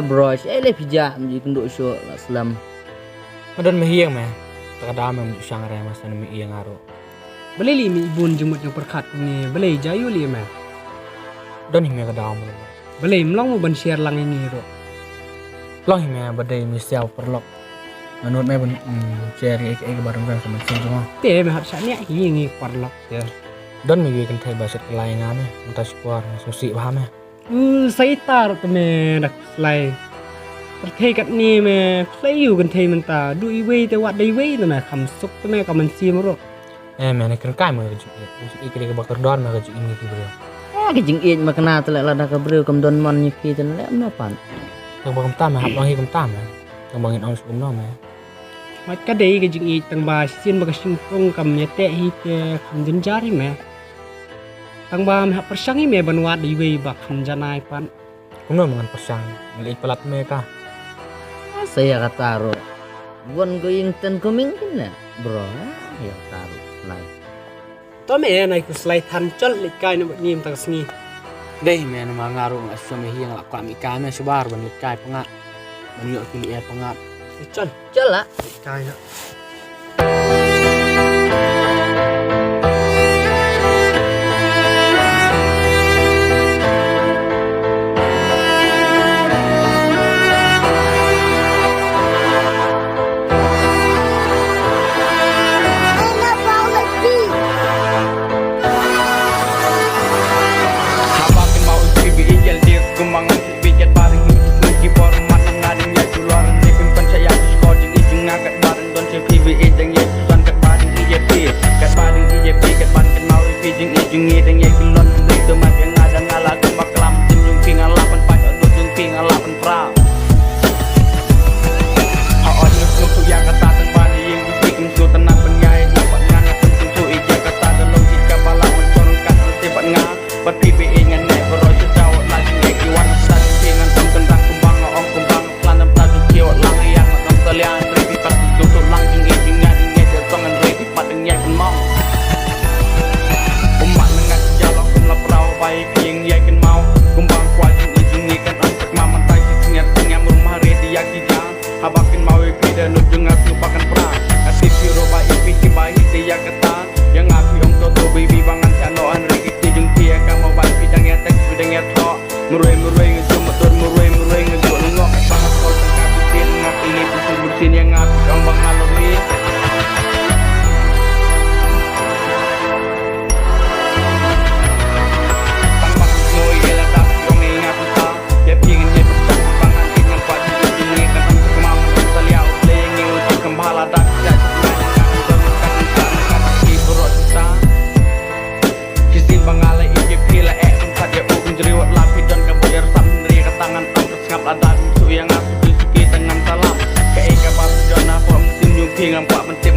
bro, saya pijak menjadi kenduk syok Islam. Madan mehiyang meh. Takada meh syang re masa nemi iyang aro. Boleh li mi ibun jemut yang perkat ni, boleh jayu li meh. Don hime kada mo. Boleh melong mo ban share lang ini ro. Long hime badai mi siaw perlok. Menurut meh ban share ek bareng-bareng sama sing semua. Te meh hat syak ni ngi parlok ya. Don mi kan thai baset kelaingan meh. Entah sekuar susi paham meh. Saya tar tu meh dak selai. Perthai kat ni meh, selai you kan thai menta. Du iwei te wat dai wei tu meh kam suk tu meh kam sim ro. Meh nak kan kai meh ju. Ikri ke bakar don meh ju ini ki bro. Kejing iej makna tu lah dah kebreu kem don mon nyuki tu lek mapan. Tang bakam tam hab long hi kam tam meh. Tang bangin on sukum no meh. Mat ka dei kejing iej tang ba sin ba kasing pung kam nyate hi te kam jenjari meh. Tang ba meh persangi meh ban wat dai wei ba kam janai pan. Kum no mangan pasang. Ngelik pelat meh ka. Saya kata ro. Gon going ten coming kan bro. Ya taruh selai. To meh nai ku selai than chol likai no ngim tang sngi. Dei meh nama ngaru ngasum meh yang lak kami kami sebar ban likai pengat. Ban yo pilih pengat. Chol Chol lah. likai no. Yang aku suki dengan salam. Kayak kapal sejana, kau mesin yung pingang, kuat mentik